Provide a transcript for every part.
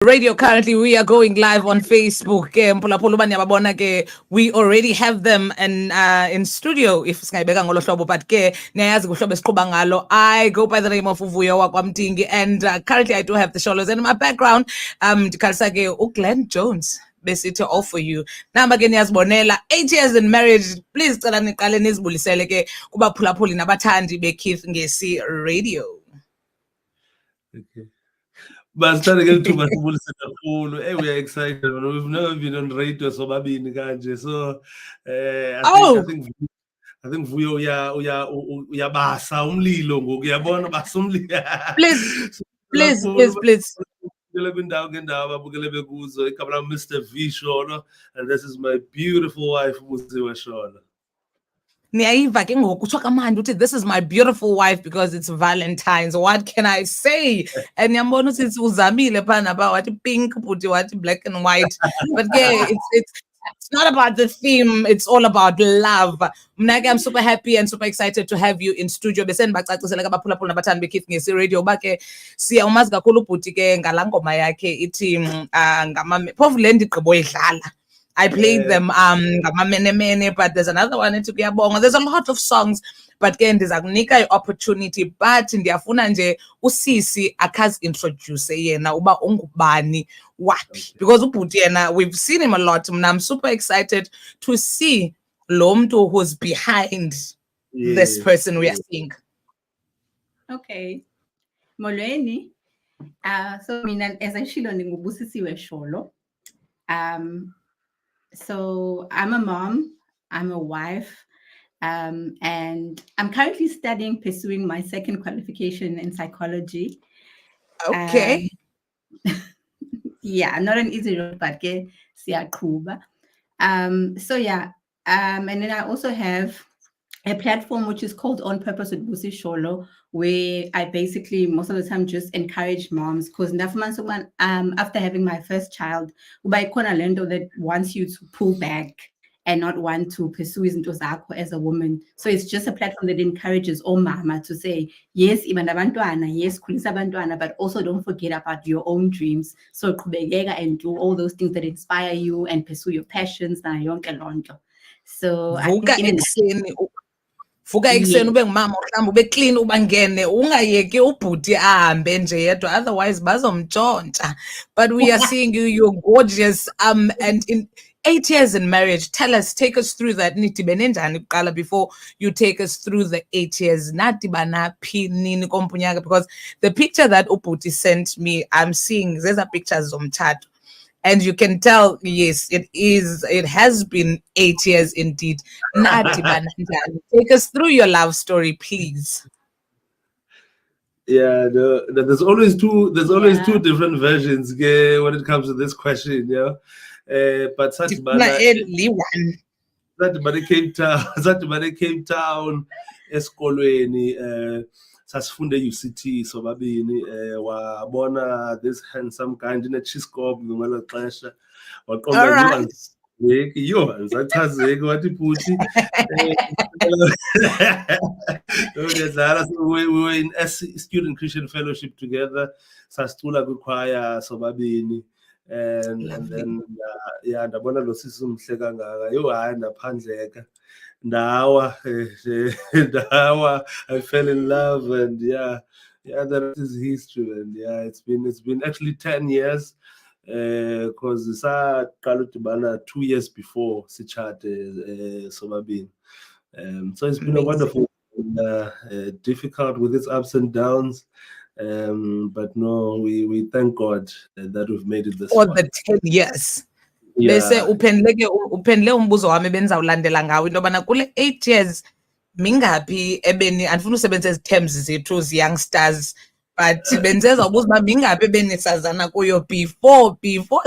Radio. Currently we are going live on Facebook. We already have them in studio if singayibeka ngolo hlobo, but ke niyazi kuhlobo esiqhuba ngalo. I go by the name of Uvuyo wakwamtingi, and currently I do have the Sholos, and in my background ndikhalisa ke uGlenn Jones besithi all for you. Namba ke niyazibonela 8 years in marriage. Please cela niqale nizibulisele ke kubaphulaphuli nabathandi beKeith Ngesi Radio. Okay. But starting again to hey, we are excited. We've never been on radio so babini kanje. So I think Vuyo uyabasa umlilo ngoku uyabona basa umlilo. Please. Mr Sholo, and this is my beautiful wife Sholo. This is my beautiful wife because it's Valentines. What can I say? And yambona it's uzamile pana ba what pink puti what black and white. But yeah, it's not about the theme, it's all about love. I'm super happy and super excited to have you in studio. Besen bacacisela kabaphulaphula nabathandi beKeith Ngesi Radio bake siya umazi kakhulu bhuti ke ngalangoma yakhe ithi ngamame phofu le ndigqibo idlala. I played them but there's another one ethi kuyabonga. There's a lot of songs, but again ndizakunika opportunity, but ndiyafuna nje usisi akazi introduce yena uba ungubani wapi, because ubhuti yena we've seen him a lot. I'm super excited to see lo mntu who's behind this person we are seeing. Okay. Molweni. So mina as I shilo ndingubusisiwe Sholo. So I'm a mom, I'm a wife, and I'm currently pursuing my second qualification in psychology. Okay. Yeah, not an easy road, but siyaqhuba. So yeah, and then I also have a platform which is called On Purpose with Busi Sholo, where I basically most of the time just encourage moms, because after having my first child, that wants you to pull back and not want to pursue izinto zakho as a woman. So it's just a platform that encourages all mama to say, yes, even abantwana, yes, khulisa abantwana, but also don't forget about your own dreams. So qhubekeka and do all those things that inspire you and pursue your passions na yonke lonto. So I think vuka ekuseni ube ngumama mhlawumbe ube clean ubangene ungayeki ubhuti ahambe nje yedwa, otherwise bazomtshontsha. But we are seeing you're gorgeous, and in 8 years in marriage, take us through that. Nidibene njani kuqala before you take us through the 8 years? Nadibana phi nini kompunyaka? Because the picture that ubhuti sent me, I'm seeing there's a pictures zomtshato. And you can tell, yes, it has been 8 years indeed. Take us through your love story, please. Yeah, there's always two different versions when it comes to this question, yeah. But Saturday Cape Town, esikolweni, sasifunde UCT sobabini, wabona this handsome guy in a chiscope ngelo xesha waqonda ngiyachazeka wathi bhuti we were in student Christian fellowship together, sasicula kwichoir sobabini, and then ndabona lo sisi umhle kangaka hayi ndaphandleka ndawa I fell in love, and yeah that is history. And yeah, it's been actually 10 years, because saqala udibana 2 years before sitshate sobabini. So it's been a wonderful difficult with its ups and downs, but no, we thank God that we've made it this far. For the 10 years. Bese uphendle umbuzo wami benzawulandela ngawo into yobana kule 8 years mingaphi ebeni, andifuna usebenzisa ezi terms zethu youngsters, but benzeza ubuza uba mingaphi ebenisazana kuyo before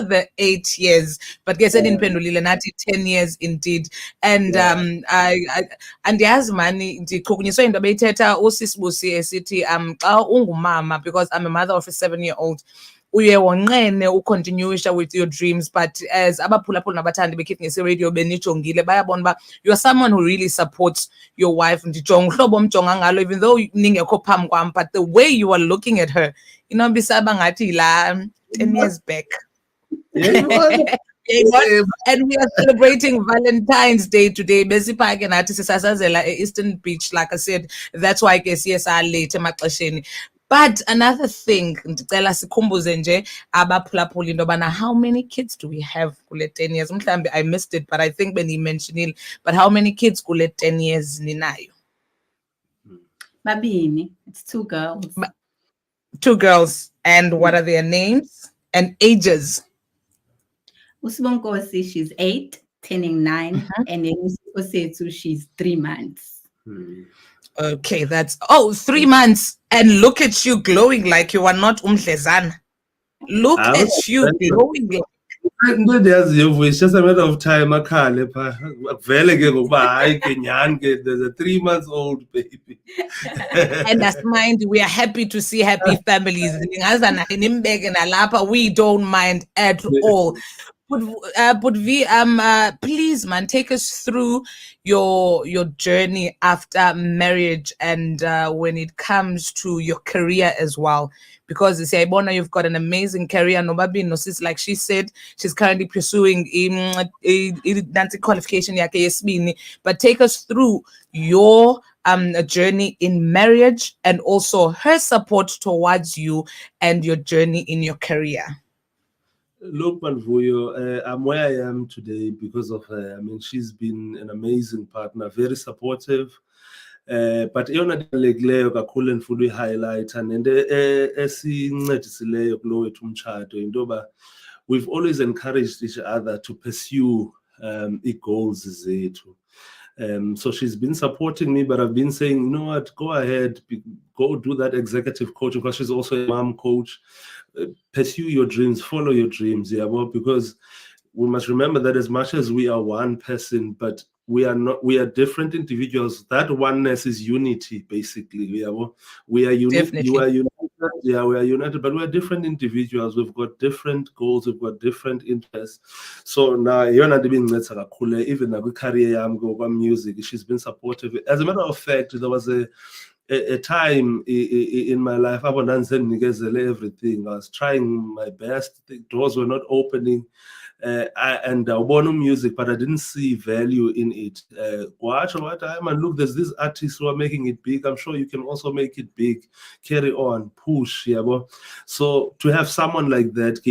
the 8 years, but ke senindiphendulile nathi 10 years indeed. And andiyazi mani ndichukunyiswe into beyithetha usisibusi esithi xa ungumama, because I'm a mother of a 7-year-old, uye wonqene ucontinuisha with your dreams, but as abaphulaphula nabathandi beKeith Ngesi Radio benijongile bayabona uba you're someone who really supports your wife. Ndijonga uhlobo omjonga ngalo, even though ningekho phambi kwam, but the way you are looking at her, inobisaba ngathi 10 years back. Yeah, what? And we are celebrating Valentine's Day today. Besipha ke nathi sisasazela Eastern Beach, like I said. That's why ke siya late emaxesheni. But another thing, ndicela sikhumbuze nje abaphulaphula into yobana how many kids do we have kule 10 years? Mhlambi I missed it, but I think beniyimentionile. But how many kids kule 10 years ninayo? Babini, it's 2 girls. 2 girls. And what are their names and ages? Usibonkosi, she's 8, turning 9, and then Usiposethu, she's 3 months. Okay, that's 3 months, and look at you glowing like you are not umdlezana. Look at you glowing like. It's just a matter of time. There's a 3-month-old baby. And that's mind, we are happy to see happy families. We don't mind at all. But V, please, man, take us through your journey after marriage and when it comes to your career as well. Because you say, Ibona, you've got an amazing career. Nobabi Nosis, like she said, she's currently pursuing a qualification. But take us through your journey in marriage and also her support towards you and your journey in your career. Look, Manvuyo, I'm where I am today because of her. I mean, she's been an amazing partner, very supportive. But eyona dilekileyo kakhulu endifuna uyihighlighta nento esincedisileyo kulo wethu umtshato into yoba we've always encouraged each other to pursue ii-goals zethu. So she's been supporting me, but I've been saying, you know what, go ahead, go do that executive coaching, because she's also a mom coach. Pursue your dreams, follow your dreams, yeah, well, because we must remember that as much as we are one person, but we are different individuals. That oneness is unity, basically. Yeah, well, we are united. You are united. Yeah, we are united, but we are different individuals. We've got different goals. We've got different interests. So now, you're not even even the career music. She's been supportive. As a matter of fact, there was a time in my life, I was everything. I was trying my best. The doors were not opening. And I want music, but I didn't see value in it. Watch what time and look, there's these artists who are making it big. I'm sure you can also make it big. Carry on, push, yeah. So to have someone like that,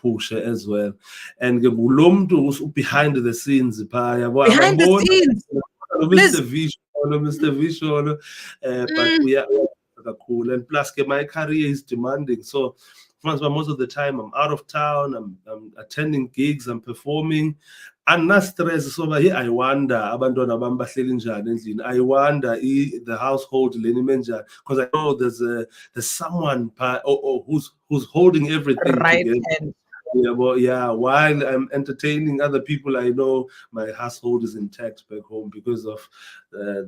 push as well. And behind the scenes, behind the scenes, Mr. Sholo, but we are cool. And plus, my career is demanding, so. Most of the time I'm out of town, I'm attending gigs, I'm performing. And not stress, so here I wonder, I wonder the household, because I know there's someone who's holding everything right together. Yeah, while I'm entertaining other people, I know my household is intact back home because of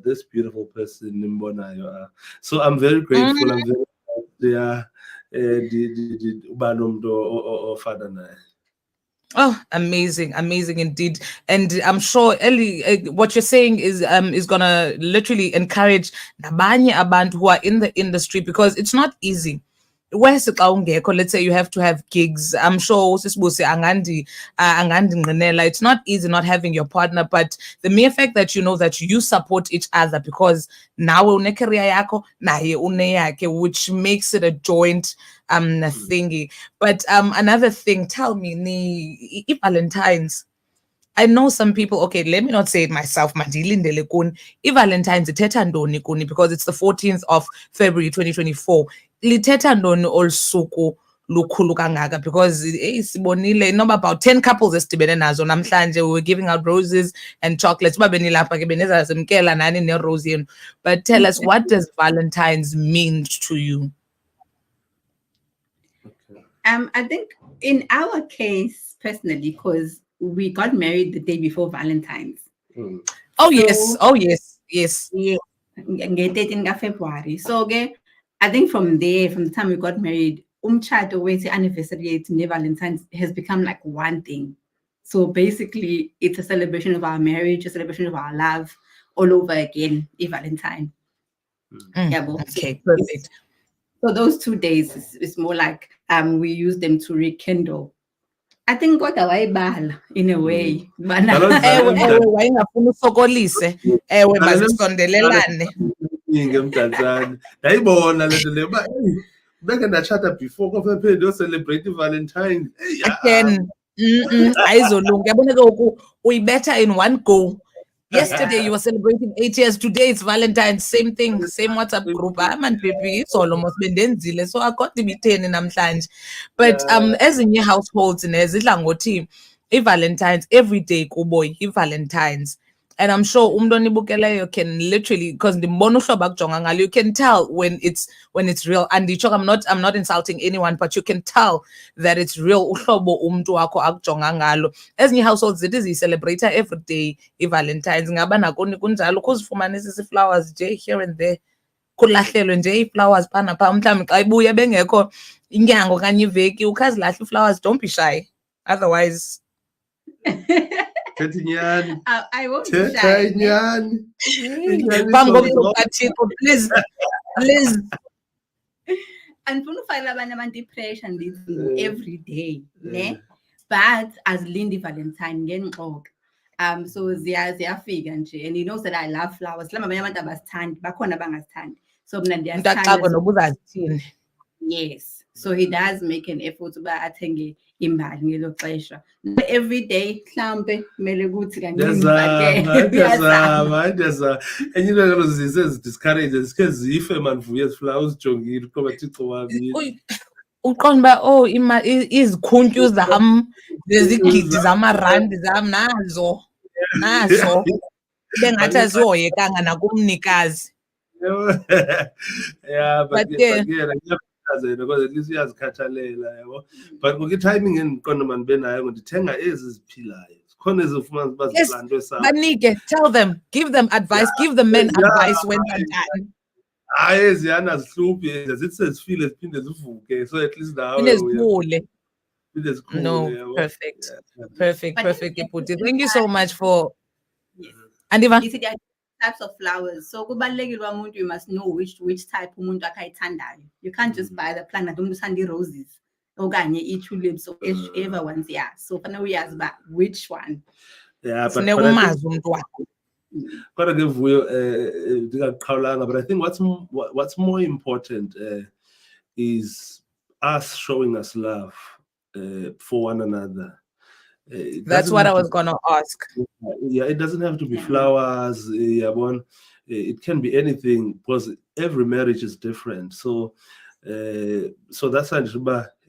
this beautiful person, Nimbona. So I'm very grateful. I'm very Oh, amazing indeed. And I'm sure Ellie, what you're saying is gonna literally encourage nabanye abantu who are in the industry, because it's not easy. Let's say you have to have gigs. I'm sure it's not easy not having your partner, but the mere fact that you know that you support each other, because now which makes it a joint thingy. But another thing, tell me, Valentines. I know some people, okay, let me not say it myself, because it's the 14th of February 2024. Lithetha ntoni olu suku lukhulu kangaka, because sibonile noba about 10 couples esidibene nazo namhlanje. We were giving out roses and chocolates. Uba benilapha ke benizazimkela nani nerose yenu. But tell us, what does Valentine's mean to you? I think in our case, personally, because we got married the day before Valentine's. Oh, so, yes. Yeah, 13 February. So, okay, I think from the time we got married, umtshato wethu anniversary to Valentine's has become like one thing. So basically, it's a celebration of our marriage, a celebration of our love, all over again, Valentine. Okay, perfect. So those 2 days is more like we use them to rekindle. I think kodwa wayibala in a way. Ewe wayengafuna usokolise. Ewe masisondelelane. Mntantsane ndayibona le nto leyo uba beke ndatshata before kwaphela ndiyocelebrate iValentines. Again, ayizolunga. Yabona ke ngoku uyibetha in one go. Yesterday you were celebrating 8 years. Today it's Valentine's. Same thing, same WhatsApp group. Man, baby, izolo mos bendenzile. So akho ibitheni namhlanje. But ezinye households nezidla ngothi iValentines every day kubo iValentines. And I'm sure umntu onibukeleyo can literally, because ndimbona uhlobo akujonga ngalo, you can tell when it's real. And I'm not insulting anyone, but you can tell that it's real. Uhlobo umntu wakho akujonga ngalo. Ezinye households zithi ziyicelebrate every day iValentines. Ngaba nakoni kunjalo ukuzifumanisa isi-flowers nje here and there. Kulahlelwe nje ii-flowers phana phaa. Mhlawumbi xa ibuya bengekho inyanga okanye iveki ukhazilahle ii-flowers. Don't be shy. Otherwise... I won't be Thetha shy. inyani. Please. Andifuna ufakela abanye abantu ipressure ndithi every day, ne? But azilindi iValentine ngenxoka. So ziyafika nje, and he knows that I love flowers. Lama abanye abantu abasithandi, bakhona abangazithandi. So mna Mntaxakwe noba uzazithini. Yes. So he does make an effort uba athenge imbali ngelo xesha. Every day mhlambe kumele kuthi kaningi ndiyazama enye into kalo zisezidiscourage zikhe zife manvuye eziflawa uzijongile qoba Thixo wami. Uqonda uba izikhuntyu zam zezigidi zamarandi zam nazo bengathi azihoyekanga nakumnikazi. Yeah, but because at least uyazikhathalela yabo. But ngoku i-timing endiqonda uba ndibe nayo ndithenga ezi ziphilayo. Zikhona ezifumana uba ziplantwe sawo. Banike, tell them, give them advice, give the men advice when they're done. Hayi eziyana zihluphe zithi sezifile ziphinde zivuke, so at least nawe Inezikhule. No, Perfect, Iputi. Thank you so much for... And you see, there are types of flowers. So kubalulekile umuntu, you must know which type umuntu akayithandayo. You can't just buy the plant. Umuntu uthanda roses okanye i-tulips or whichever ones. Yeah. So fanele uyazi ba which one. Yeah, but umazi umuntu wakho. Kodwa ke Vuyo ndingaqhawulanga, but I think what's more important is us showing us love for one another. That's what I was gonna ask. Yeah, it doesn't have to be flowers. It can be anything, because every marriage is different. So that's why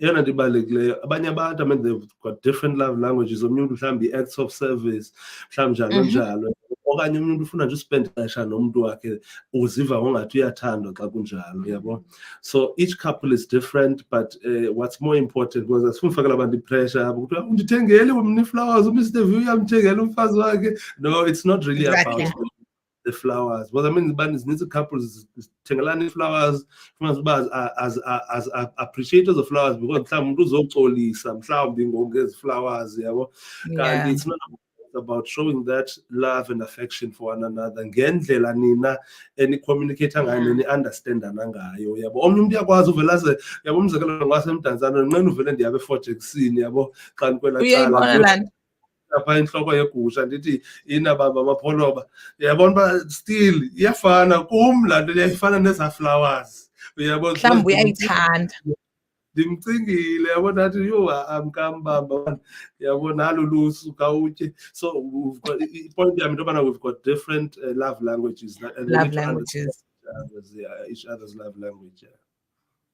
eyona nto ibalulekileyo, abanye abantu, I mean, they've got different love languages. Omnye umuntu mhlawumbi acts of service, mhlawumbi njalo njalo. Okanye umuntu ufuna nje uspend ixesha nomntu wakhe uziva ungathi uyathandwa xa kunjalo, yabo. So each couple is different, but what's more important, because asifuna ufakela abantu ipressure yabo ukuthi undithengele mna iflowers, uMr V uyamthengela umfazi wakhe. No, it's not really about the flowers. Well, I mean, the couples thengelani flowers, as appreciators of flowers, because mhlawumbi umuntu uzoxolisa mhlawumbi ngongezi flowers, yabo. And it's not about showing that love and affection for one another ngendlela nina communicate ngayo ni-understandana ngayo, yabo. Omnye umuntu uyakwazi uvela ze, yabo, umzekelo ngasemdantsane nqena uvele ndiyabe eFort Jackson, yabo, kanti kwela apha inhloko yegusha ndithi inabamba amapholoba, yabona uba still iyafana kum laa nto, iyafana neza flowers, uyabo. Mhlawumbi uyayithanda. Ndimcingile, yabo, ndathi yho amkambamba, yabo, nalo lusu khawutye. So point yam into yobana we've got different love languages, and each other's love language. Yeah.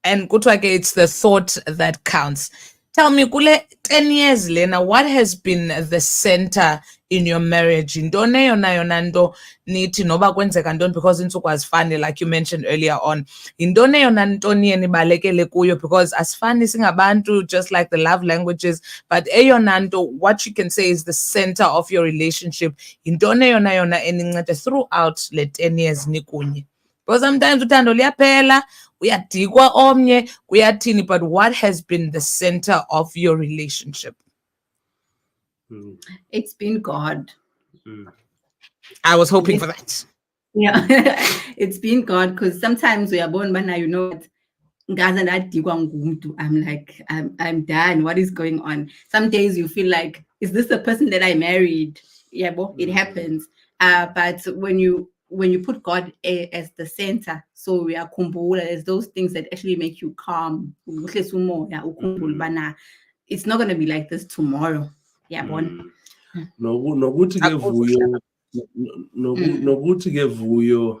And kuthiwa ke it's the thought that counts. Tell me, kule 10 years lena, what has been the center in your marriage? Intone yona nto nithi noba kwenzeka ntoni, because intsuku azifani, like you mentioned earlier on. Intone yona nto niye nibalekele kuyo, because asifani singabantu, just like the love languages, but eyona nto, what you can say is the center of your relationship. Intone yona enincede throughout le 10 years nikunye. Because sometimes uthando liyaphela, uyadikwa omnye, kuyathini, but what has been the center of your relationship? It's been God. I was hoping for that. Yeah, it's been God, because sometimes we are born, but now you know I'm like, I'm done. What is going on? Some days you feel like, is this the person that I married? Yeah, well, it happens. But when you put God as the center, so we are kumbula, there's those things that actually make you calm. It's not going to be like this tomorrow. Yeah, bon. Nokuthi ke Vuyo, nokuthi ke Vuyo,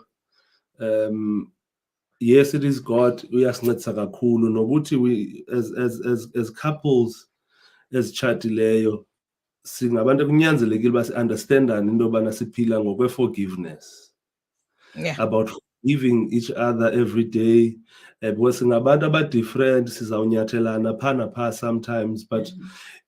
yes, it is God uyasincedisa kakhulu, nokuthi we as couples ezitshadileyo singabantu kunyanzelekile uba si-understandane into yobana siphila ngokwe-forgiveness, about forgiving each other every day, because singabantu aba-different, sizawunyathelana phaa naphaa sometimes, but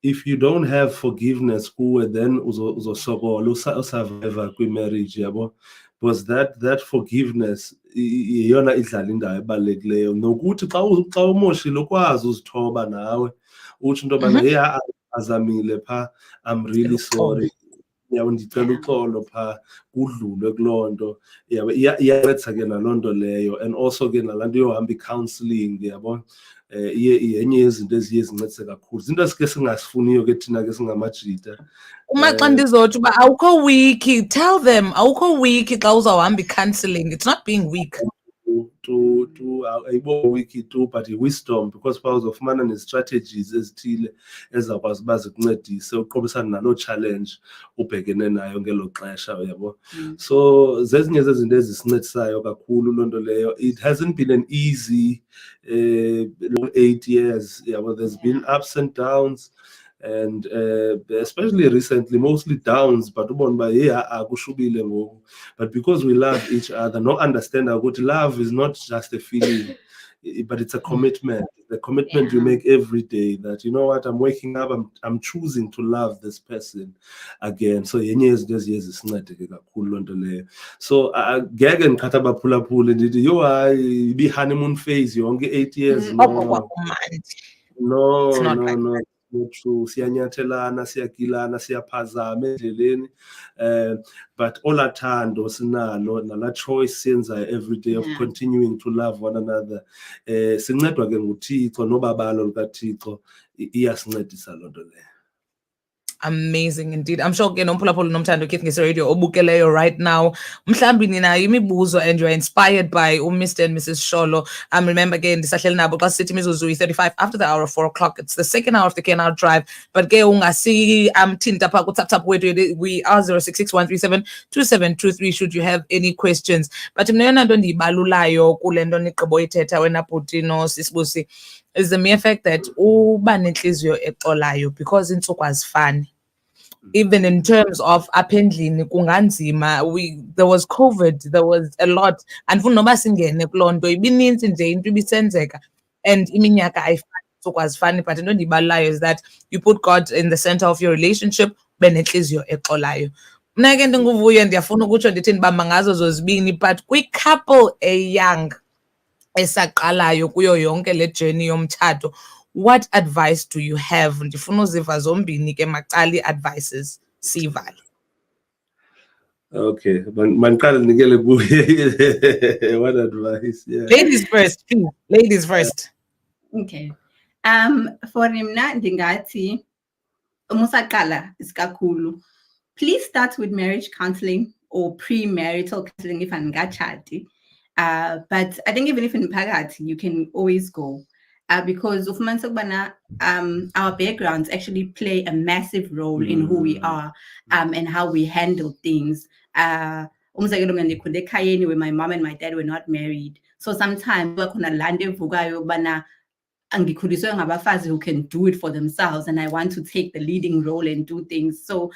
if you don't have forgiveness kuwe, then uzosokola usurvive kwi-marriage, yabo, because that forgiveness yeyona idlala indawo ebalulekileyo, nokuthi xa umoshile ukwazi uzithoba nawe utsho into yobana hey, azamile phaa, I'm really sorry, ndicela uxolo phaa, kudlulwe kuloo nto, iyancedisa ke naloo nto leyo. And also ke nalaa nto yohamba i-counselling, yabo, yenye yezinto eziye zincedise kakhulu, zinto esike singasifuniyo ke thina ke singamajita. Uma xa ndizothi uba awukho weak, tell them awukho weak xa uzawuhamba i-counselling. It's not being weak. Ayibo wiki tu, but wisdom, because phaa uzofumana ne-strategies ezithile ezizawukwazi uba zikuncedise uqobisana naloo challenge ubhekene nayo ngelo xesha, yabo. So zezinye zezinto ezisincedisayo kakhulu loo nto leyo. It hasn't been an easy 8 years, yabo. There's been ups and downs, and especially recently, mostly downs, but ubona uba akushubile ngoku. But because we love each other, no understand that love is not just a feeling, but it's a commitment. The commitment you make every day, that, you know what, I'm waking up, I'm choosing to love this person again. So yenye yezinto eziye zisincede kakhulu loo nto leyo. So ngeke ndikhatha abaphulaphuli ndithi yo hayi ibi-honeymoon phase yonke 8 years. No. True, siyanyathelana, siyagilana, siyaphazama endleleni, but olathando sinalo nala choice siyenzayo every day of continuing to love one another, sincedwa ke nguThixo nobabalo lukaThixo, iyasincedisa loo nto leyo. Amazing indeed. I'm sure ke nomphulaphula nomthando Keith ngeSiradio obukeleyo right now. Mhlambi ninayo imibuzo and you're inspired by Mr and Mrs Sholo. Remember again, ndisahleli nabo xa sithi imizuzu 35 after the hour of 4 o'clock. It's the second hour of the Kenal Drive. But ke ungasi thinta phaa ku-tap wethu, we are 0661372723 should you have any questions. But mna yona nto ndiyibalulayo kule nto nigqiboyithetha wena bhuti noSisibusi is the mere fact that uba nenhliziyo exolayo, because iintsuku azifani. Even in terms of apha endlini kunganzima, there was COVID, there was a lot, andifuni noba singene kuloo nto, ibinintsi nje into ibisenzeka, and iminyaka ayifani, iintsuku azifani. But into endiyibalulayo is that you put God in the center of your relationship, ube nenhliziyo exolayo. Mna ke ndinguVuyo, ndiyafuna ukutsho ndithi ndibamba ngazo zozibini, but kwi-couple eyoung esaqalayo kuyo yonke le journey yomtshato, what advice do you have? Ndifuna uziva zombini ke macala ii-advices siyivale. Okay, mandiqale ndinikele kuye. What advice? Yeah. Ladies first, please. Ladies first. Okay. For mna ndingathi umusaqala isikakhulu, please start with marriage counseling or premarital counseling if andikatshati. But I think even if in phakathi, you can always go. Because our backgrounds actually play a massive role in who we are, and how we handle things. Where my mom and my dad were not married, so sometimes who can do it for themselves, and I want to take the leading role and do things. So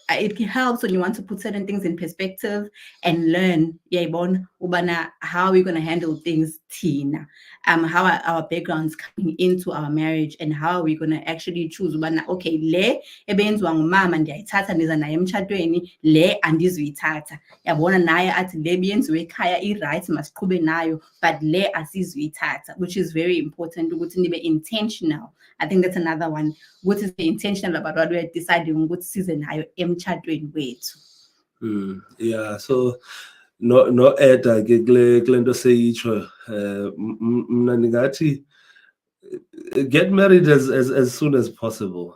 it helps when you want to put certain things in perspective and learn how we're going to handle things, Tina, how are our backgrounds coming into our marriage, and how are we going to actually choose okay, le ebenzwa ngumama ndiyayithatha ndiza naye emtshatweni, le andizuyithatha, yabona naye athi le biyenziwe ekhaya i-right masiqhube nayo, but le asizuyithatha, which is very important ukuthi nibe intentional. I think that's another one. What is the intentional about what we're deciding what season are emchatweni wethu? Yeah, so no eda ke kule nto seyitsho mna ndingathi get married as soon as possible.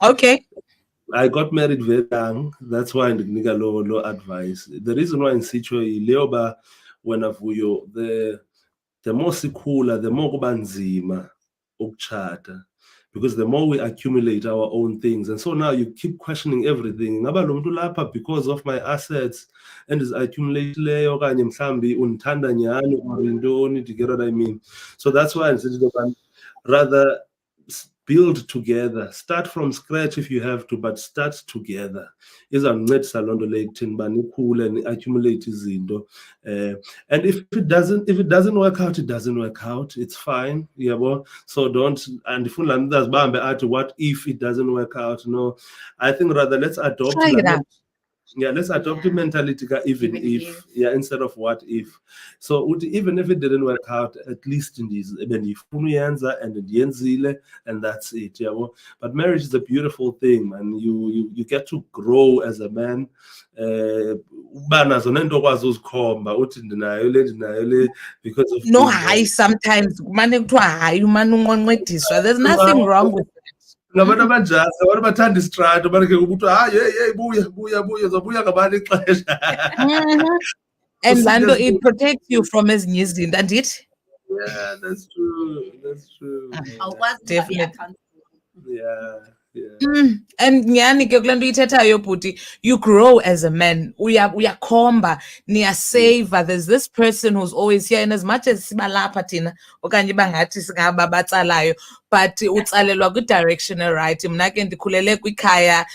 Okay. I got married very young. That's why ndikunika lo advice. The reason why ndisitsho yileyoba wena Vuyo, the more sikhula, the more kuba nzima ukutshata, because the more we accumulate our own things, and so now you keep questioning everything. Ngaba lo mntu lapha because of my assets and is accumulate okanye mhlambi undithanda nyhani or yintoni, do you get what I mean? So that's why I'm saying rather build together, start from scratch if you have to, but start together. Izawuncedisa loo nto leyo ekuthini uba nikhule ni-accumulate izinto. And if it doesn't work out, it doesn't work out. It's fine. Yabo. So don't, and ndifuna laa nto azibambe athi what if it doesn't work out. No, I think rather let's adopt let's adopt the mentality even if, instead of what if. So even if it didn't work out, at least in this and that's it. Yeah. But marriage is a beautiful thing, and you get to grow as a man. Because of no high sometimes. There's nothing wrong with it. Ngabantu abanjalo abantu bathanda isitrato ke umuntu hey buya zobuya ngabani ixesha. And Lando, it protects you from ezinye izinto, and it. Yeah, that's true. Definitely. Yeah. And nyani ke kulento ithethayo bhuti, you grow as a man. Uyakhomba, niyasava. There's this person who's always here, and as much as sibalapha thina okanye bangathi singaba batsalayo, but utsalelwa kwi-direction right. Mna ke ndikhulele kwikhaya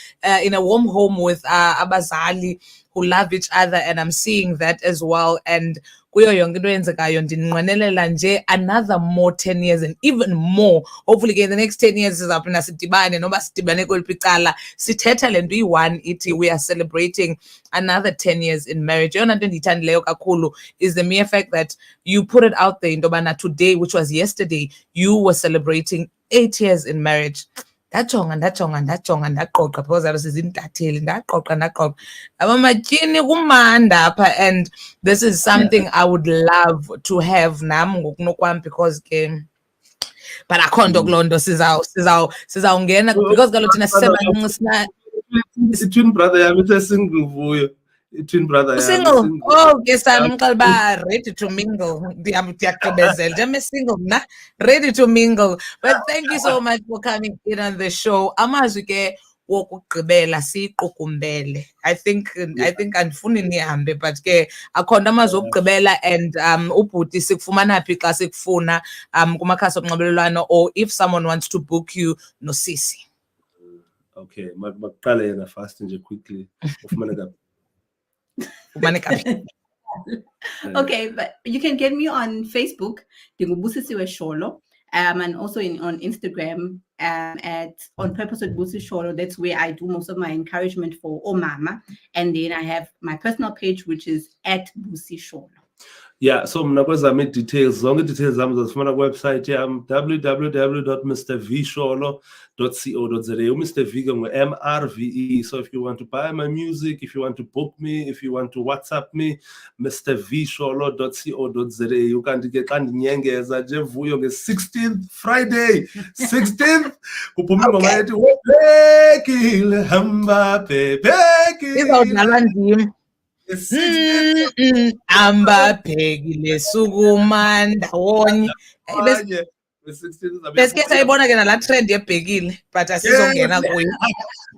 in a warm home with abazali who love each other, and I'm seeing that as well. And kuyo yonke into eyenzekayo ndinqwenelela nje another more 10 years and even more. Hopefully in the next 10 years sizawuphinda sidibane noba sidibane kweliphi icala sithetha le nto iyi-one ithi we are celebrating another 10 years in marriage. Eyona nto ndiyithandileyo kakhulu is the mere fact that you put it out there into yobana today, which was yesterday, you were celebrating 8 years in marriage. ndajonga ndaqoqa because I was izintatheli ndaqoqa abamatyini kumanda apha, and this is something I would love to have nam ngokunokwam, because ke but akho nto kuloo nto sizawungena because kaloku thina sisebancinci twin brother yami it's a single Vuyo. Twin brother single. Oh, yes, I'm ready to mingle. I'm single, ready to mingle. But thank you so much for coming in on the show. Amazuke wokugqibela siqukumbele. I think andifuni nihambe, but ke akhona amazwi okugqibela, and ubhuti sikufumana phi xa sikufuna kumakhasi onxibelelwano, or if someone wants to book you nosisi. Okay, maqale yena fast nje quickly ufumaneka. Okay, but you can get me on Facebook, Mr Sholo, and also on Instagram at On Purpose with Busi Sholo. That's where I do most of my encouragement for Omama. And then I have my personal page, which is at Busi Sholo. Yeah, so mna kwezami details, zonke details zami zazifumana website yam www.mrvsholo.co.za. Mr V ke ngu-MRVE. So if you want to buy my music, if you want to book me, if you want to WhatsApp me, mrvsholo.co.za. Ukanti ke xa ndinyengeza nje Vuyo nge-16th Friday 16th kuphuma ingoma ethi Webekile hamba bebekile. Izawudlalwa ndim. Amba phekile sukuma ndawonye. Beske sayibona ke nalaa trend yebhekile, but asizongena kuyo.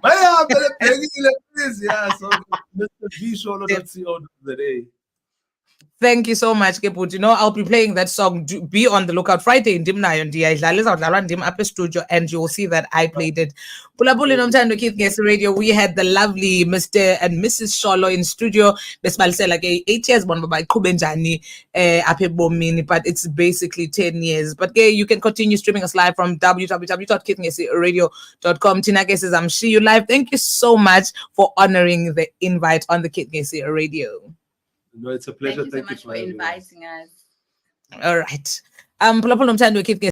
Bayabe lebhekile please. Yeah, so mrvsholo.co.za. Thank you so much, Keput. I'll be playing that song. Be on the lookout. Friday in Dimna Ndim up studio, and you will see that I played it. Pulabuli nomthando Keith Guest Radio. We had the lovely Mr and Mrs Sholo in studio. Besibalisela ke 8 years bon baba iqhube njani apha ebomini, but it's basically 10 years. But you can continue streaming us live from www.keithngesi.radio.com. Tina Guesses, I'm see you live. Thank you so much for honoring the invite on the Keith Ngesi Radio. No, it's a pleasure. Thank you so much for inviting us. All right. Pulapula nomthando Keith Ngesi.